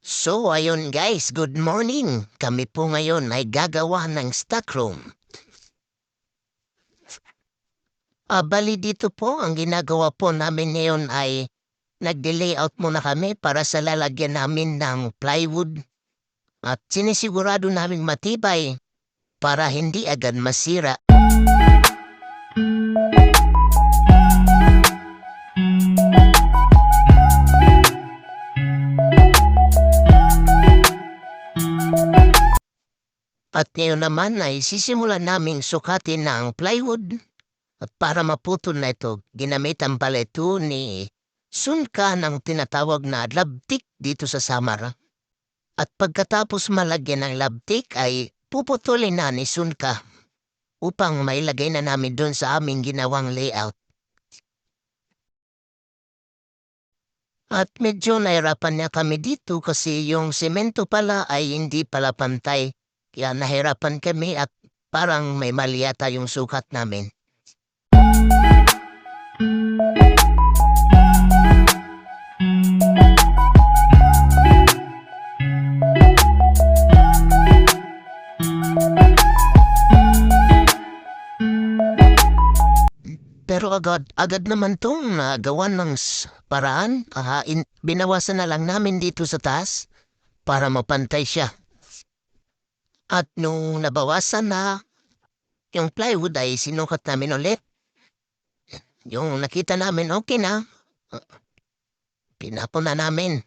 So ayun guys, good morning. Kami po ngayon ay gagawa ng stockroom. Bali dito po, ang ginagawa po namin ngayon ay nagde-layout muna kami para sa lalagyan namin ng plywood at sinisigurado namin matibay para hindi agad masira. At ngayon naman ay sisimulan naming sukatin ng plywood. At para maputol na ito, ginamitan pala ito ni Sunka ng tinatawag na labtik dito sa Samara. At pagkatapos malagyan ng labtik ay puputulin na ni Sunka upang mailagay na namin doon sa aming ginawang layout. At medyo nahirapan niya kami dito kasi yung semento pala ay hindi pala pantay. Kaya nahirapan kami at parang may mali yata yung sukat namin. Pero agad naman tong nagawa ng paraan. Binawasan na lang namin dito sa taas para mapantay siya. At nung nabawasan na yung plywood ay sinukat namin ulit. Yung nakita namin okay na, pinapon na namin.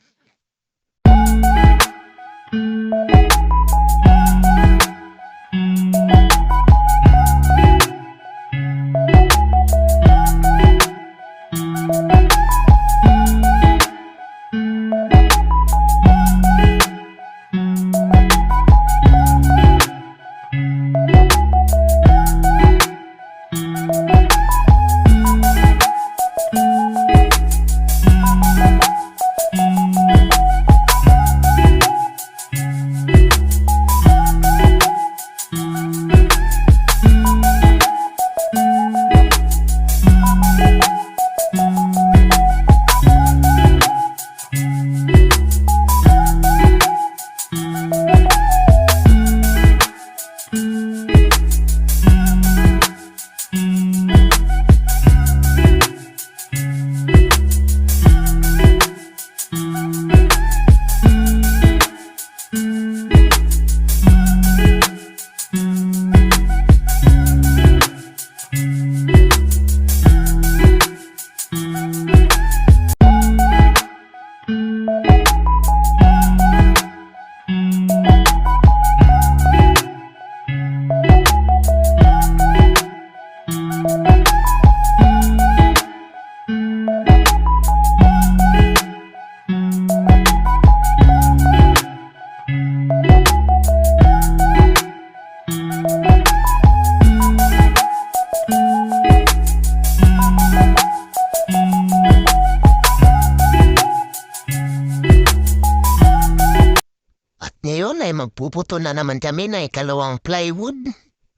Ngayon ay magpuputo na naman kami na ikalawang plywood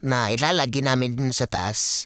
na ilalagay namin dun sa taas.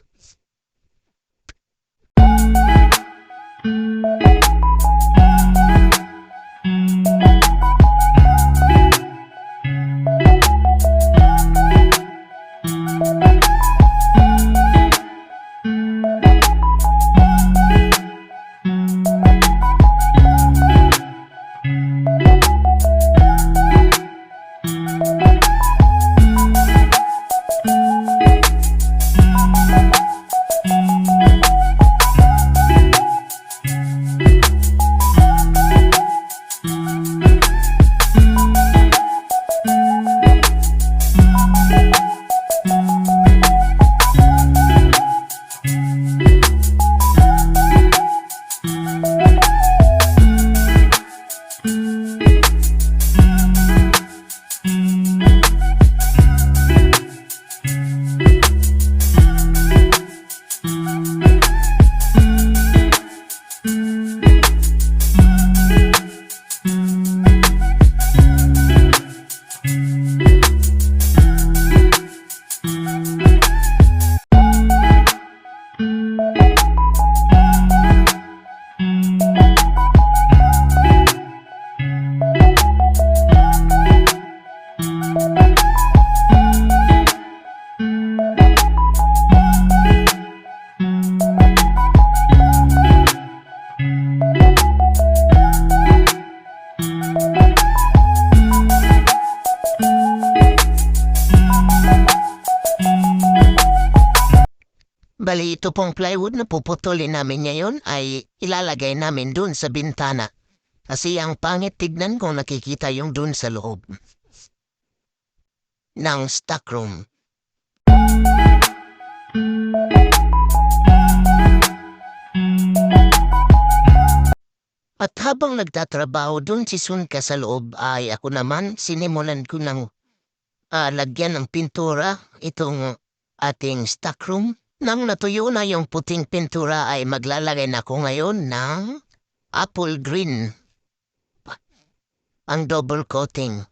Bali ito pong plywood na puputulin namin ngayon ay ilalagay namin dun sa bintana. Kasi ang pangit tignan kung nakikita yung dun sa loob ng stockroom. At habang nagtatrabaho dun si Sunka sa loob ay ako naman sinimulan ko ng lagyan ng pintura itong ating stockroom. Nang natuyo na yung puting pintura ay maglalagay na ako ngayon ng apple green. Ang double coating.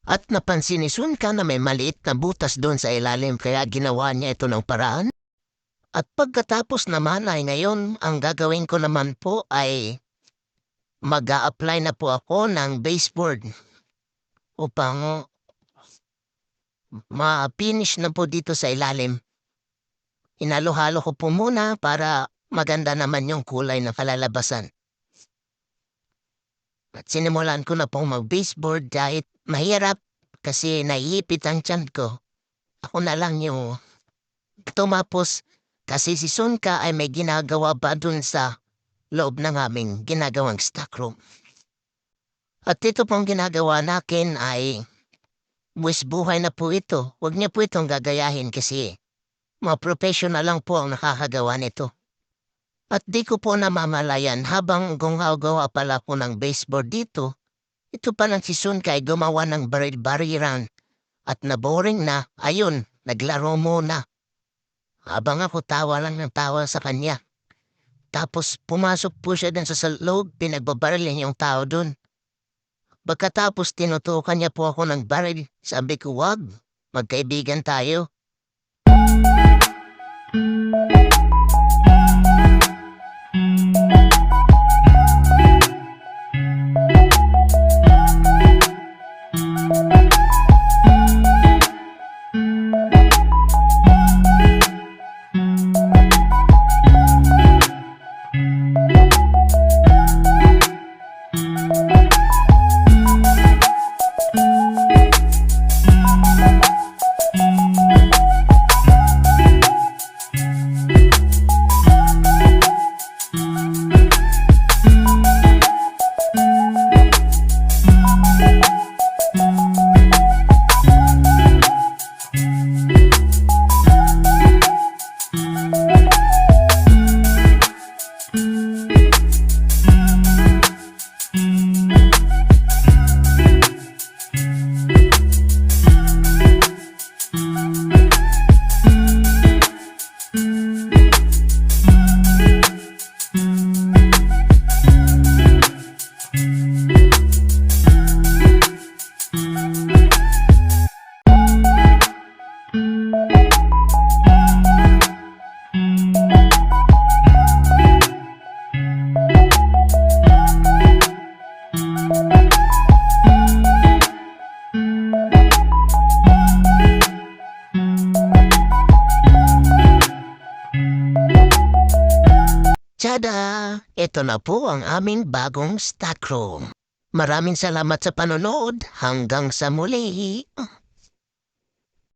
At napansin ni Sunka na may maliit na butas doon sa ilalim kaya ginawa niya ito ng paraan. At pagkatapos naman ay ngayon, ang gagawin ko naman po ay mag-a-apply na po ako ng baseboard upang ma-finish na po dito sa ilalim. Hinalo-halo ko po muna para maganda naman yung kulay na kalalabasan. At sinimulan ko na pong mag-baseboard dahil mahirap kasi naiipit ang tiyan ko. Ako na lang yung tumapos kasi si Sunka ay may ginagawa pa dun sa loob ng aming ginagawang stockroom. At ito pong ginagawa natin ay buwis buhay na po ito. Huwag niya po itong gagayahin kasi mga professional lang po ang nakakagawa nito. At di ko po namamalayan habang gumagawa pala ko ng baseboard dito, ito palang si Sunka ay gumawa ng baril-barilan at naboring na, ayun, naglaro muna. Habang ako tawa lang ng tawa sa kanya. Tapos pumasok po siya dun sa loob, pinagbabarilin yung tao dun. Pagkatapos tinutukan niya po ako ng baril, sabi ko wag, magkaibigan tayo. Tada! Ito na po ang aming bagong stockroom. Maraming salamat sa panonood. Hanggang sa muli.